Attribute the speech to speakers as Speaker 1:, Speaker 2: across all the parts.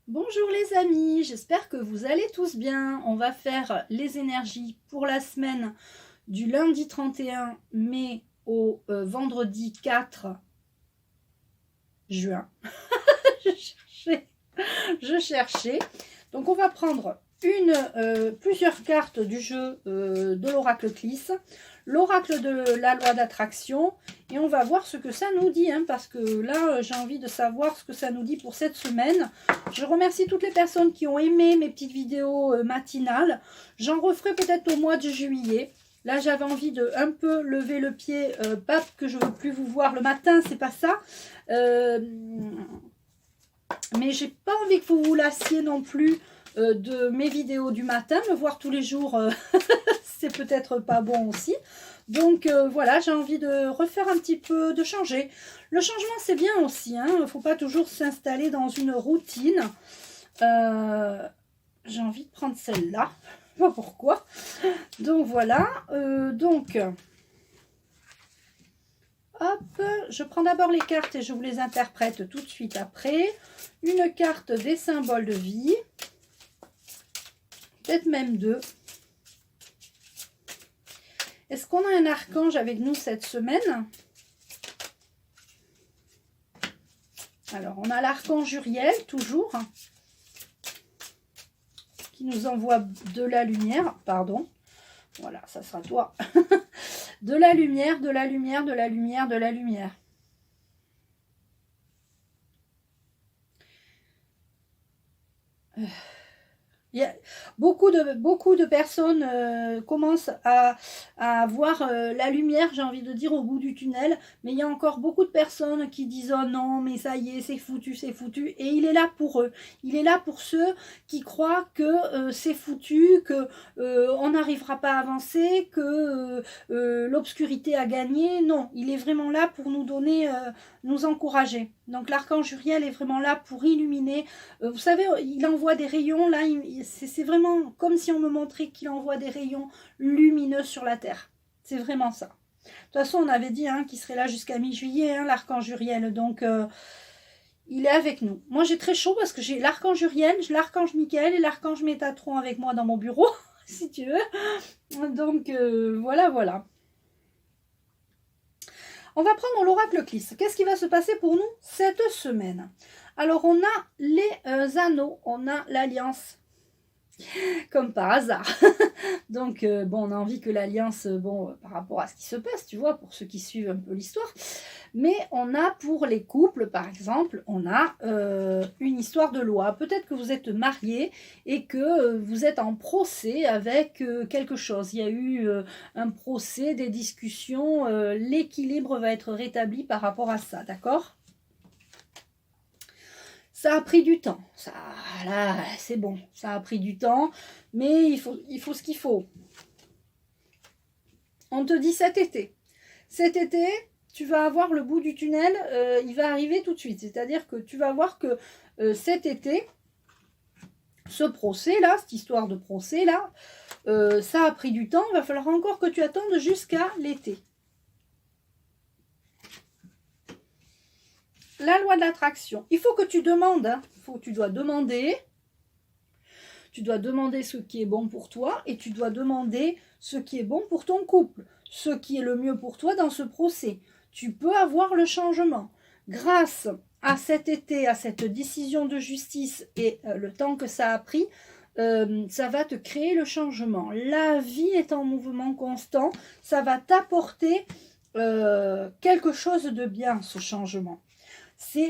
Speaker 1: Bonjour les amis, j'espère que vous allez tous bien. On va faire les énergies pour la semaine du lundi 31 mai au vendredi 4 juin. je cherchais. Donc on va prendre plusieurs cartes du jeu de l'oracle Clis, l'oracle de la loi d'attraction, et on va voir ce que ça nous dit, hein, parce que là j'ai envie de savoir ce que ça nous dit pour cette semaine. Je remercie toutes les personnes qui ont aimé mes petites vidéos matinales. J'en referai peut-être au mois de juillet. Là j'avais envie de un peu lever le pied, pas que je ne veux plus vous voir le matin, c'est pas ça, mais j'ai pas envie que vous vous lassiez non plus de mes vidéos du matin. Me voir tous les jours, c'est peut-être pas bon aussi. Donc voilà, j'ai envie de refaire un petit peu, de changer. Le changement, c'est bien aussi, hein. Il ne faut pas toujours s'installer dans une routine. J'ai envie de prendre celle-là. Je sais pas pourquoi. Donc voilà. Hop, je prends d'abord les cartes et je vous les interprète tout de suite après. Une carte des symboles de vie. Peut-être même deux. Est-ce qu'on a un archange avec nous cette semaine? Alors, on a l'archange Uriel, toujours, qui nous envoie de la lumière. Pardon. Voilà, ça sera toi. De la lumière, de la lumière, de la lumière, de la lumière. Il y a beaucoup de personnes commencent à voir la lumière, j'ai envie de dire, au bout du tunnel. Mais il y a encore beaucoup de personnes qui disent « Oh non, mais ça y est, c'est foutu, c'est foutu ». Et il est là pour eux. Il est là pour ceux qui croient que c'est foutu, qu'on n'arrivera pas à avancer, que l'obscurité a gagné. Non, il est vraiment là pour nous donner, nous encourager. Donc l'archange Uriel est vraiment là pour illuminer. Vous savez, il envoie des rayons, là, c'est vraiment comme si on me montrait qu'il envoie des rayons lumineux sur la Terre. C'est vraiment ça. De toute façon, on avait dit qu'il serait là jusqu'à mi-juillet, l'archange Uriel. Donc, il est avec nous. Moi, j'ai très chaud parce que j'ai l'archange Uriel, l'archange Michael et l'archange Métatron avec moi dans mon bureau, si tu veux. Donc, voilà, voilà. On va prendre l'oracle Clis. Qu'est-ce qui va se passer pour nous cette semaine? Alors, on a les anneaux, on a l'alliance, comme par hasard. Donc, bon, on a envie que l'alliance, par rapport à ce qui se passe, tu vois, pour ceux qui suivent un peu l'histoire. Mais on a pour les couples, par exemple, on a une histoire de loi. Peut-être que vous êtes mariés et que vous êtes en procès avec quelque chose. Il y a eu un procès, des discussions, l'équilibre va être rétabli par rapport à ça, d'accord ? Ça a pris du temps, ça, là, c'est bon, ça a pris du temps, mais il faut ce qu'il faut. On te dit cet été, tu vas avoir le bout du tunnel, il va arriver tout de suite. C'est-à-dire que tu vas voir que cet été, ce procès-là, cette histoire de procès-là, ça a pris du temps, il va falloir encore que tu attendes jusqu'à l'été. La loi de l'attraction. Il faut que tu demandes. Tu dois demander. Tu dois demander ce qui est bon pour toi et tu dois demander ce qui est bon pour ton couple. Ce qui est le mieux pour toi dans ce procès. Tu peux avoir le changement. Grâce à cet été, à cette décision de justice et le temps que ça a pris, ça va te créer le changement. La vie est en mouvement constant. Ça va t'apporter quelque chose de bien, ce changement.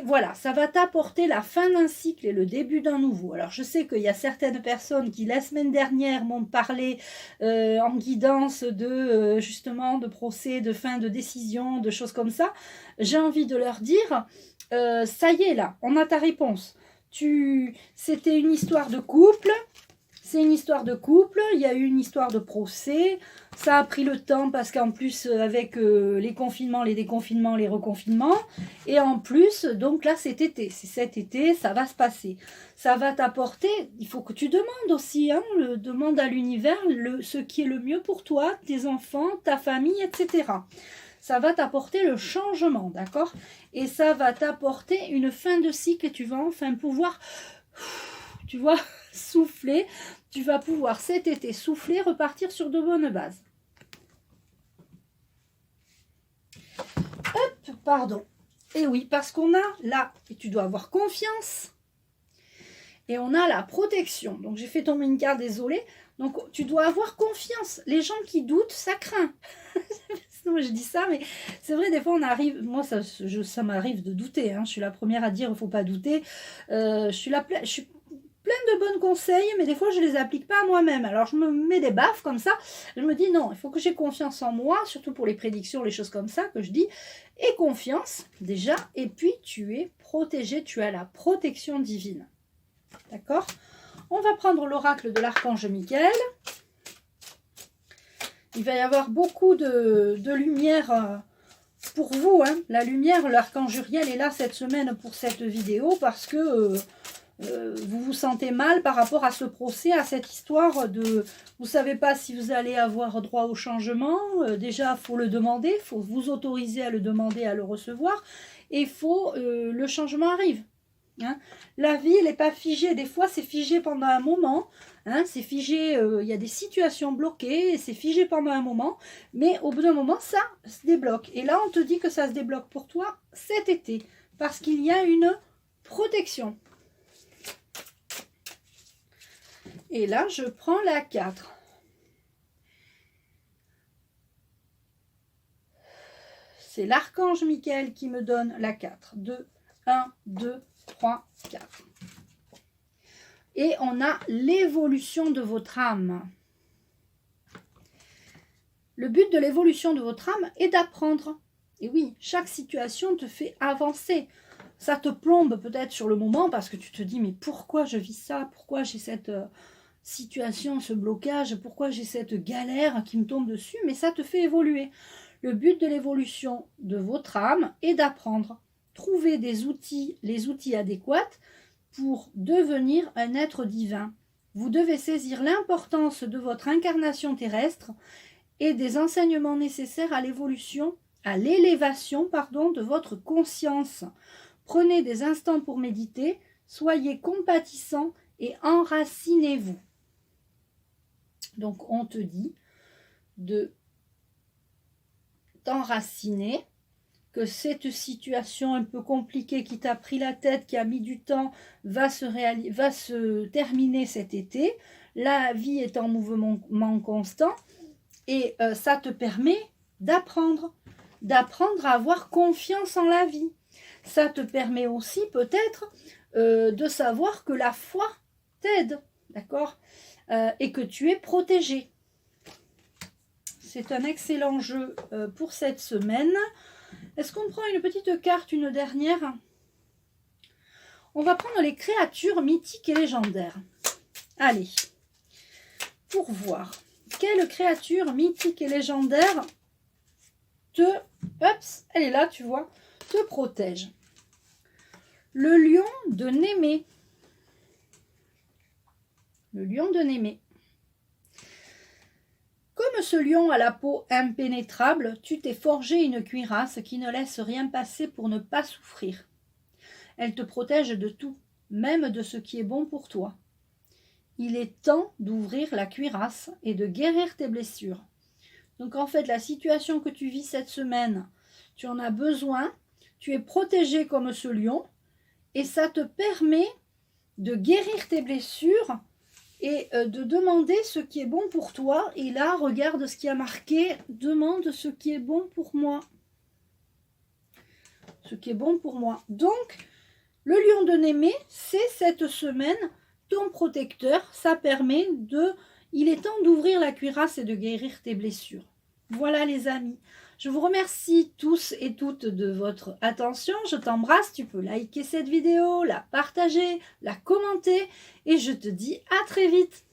Speaker 1: Voilà, ça va t'apporter la fin d'un cycle et le début d'un nouveau. Alors, je sais qu'il y a certaines personnes qui, la semaine dernière, m'ont parlé en guidance de, justement, de procès, de fin de décision, de choses comme ça. J'ai envie de leur dire, ça y est, là, on a ta réponse. C'était une histoire de couple. C'est une histoire de couple, il y a eu une histoire de procès, ça a pris le temps parce qu'en plus avec les confinements, les déconfinements, les reconfinements, et en plus, donc là c'est cet été, ça va se passer. Ça va t'apporter, il faut que tu demandes aussi, demande à l'univers ce qui est le mieux pour toi, tes enfants, ta famille, etc. Ça va t'apporter le changement, d'accord? Et ça va t'apporter une fin de cycle et tu vas enfin pouvoir tu vois, souffler. Tu vas pouvoir cet été souffler, repartir sur de bonnes bases. Hop, pardon. Et oui, parce qu'on a là, et tu dois avoir confiance, et on a la protection. Donc j'ai fait tomber une carte, désolée. Donc tu dois avoir confiance. Les gens qui doutent, ça craint. Non, je dis ça, mais c'est vrai, des fois on arrive, moi ça m'arrive de douter, hein. Je suis la première à dire il ne faut pas douter. Je suis pleine de bons conseils, mais des fois je ne les applique pas à moi-même. Alors je me mets des baffes comme ça, je me dis non, il faut que j'ai confiance en moi, surtout pour les prédictions, les choses comme ça que je dis. Et confiance déjà, et puis tu es protégé, tu as la protection divine. D'accord? On va prendre l'oracle de l'archange Michael. Il va y avoir beaucoup de lumière pour vous. Hein. La lumière, l'archange Uriel est là cette semaine pour cette vidéo parce que vous vous sentez mal par rapport à ce procès, à cette histoire de... Vous ne savez pas si vous allez avoir droit au changement. Déjà, il faut le demander, il faut vous autoriser à le demander, à le recevoir. Et il faut... le changement arrive. Hein. La vie, elle n'est pas figée. Des fois, c'est figé pendant un moment. Hein, c'est figé, il y a des situations bloquées, c'est figé pendant un moment, mais au bout d'un moment, ça se débloque. Et là, on te dit que ça se débloque pour toi cet été, parce qu'il y a une protection. Et là, je prends la 4. C'est l'archange Michael qui me donne la 4. 1, 2, 3, 4. Et on a l'évolution de votre âme. Le but de l'évolution de votre âme est d'apprendre. Et oui, chaque situation te fait avancer. Ça te plombe peut-être sur le moment parce que tu te dis, mais pourquoi je vis ça? Pourquoi j'ai cette situation, ce blocage? Pourquoi j'ai cette galère qui me tombe dessus? Mais ça te fait évoluer. Le but de l'évolution de votre âme est d'apprendre. Trouver des outils, les outils adéquats pour devenir un être divin. Vous devez saisir l'importance de votre incarnation terrestre et des enseignements nécessaires à l'évolution, à l'élévation, de votre conscience. Prenez des instants pour méditer, soyez compatissants et enracinez-vous. Donc on te dit de t'enraciner, que cette situation un peu compliquée qui t'a pris la tête, qui a mis du temps, va se terminer cet été. La vie est en mouvement constant et ça te permet d'apprendre à avoir confiance en la vie. Ça te permet aussi peut-être de savoir que la foi t'aide, d'accord, et que tu es protégé. C'est un excellent jeu pour cette semaine. Est-ce qu'on prend une petite carte, une dernière? On va prendre les créatures mythiques et légendaires. Allez, pour voir quelle créature mythique et légendaire elle est là, tu vois, te protège. Le lion de Némée. Le lion de Némée. Comme ce lion à la peau impénétrable, tu t'es forgé une cuirasse qui ne laisse rien passer pour ne pas souffrir. Elle te protège de tout, même de ce qui est bon pour toi. Il est temps d'ouvrir la cuirasse et de guérir tes blessures. Donc en fait, la situation que tu vis cette semaine, tu en as besoin, tu es protégé comme ce lion, et ça te permet de guérir tes blessures et de demander ce qui est bon pour toi. Et là, regarde ce qui a marqué, demande ce qui est bon pour moi. Ce qui est bon pour moi. Donc, le lion de Némée, c'est cette semaine ton protecteur. Ça permet il est temps d'ouvrir la cuirasse et de guérir tes blessures. Voilà les amis. Je vous remercie tous et toutes de votre attention. Je t'embrasse. Tu peux liker cette vidéo, la partager, la commenter. Et je te dis à très vite.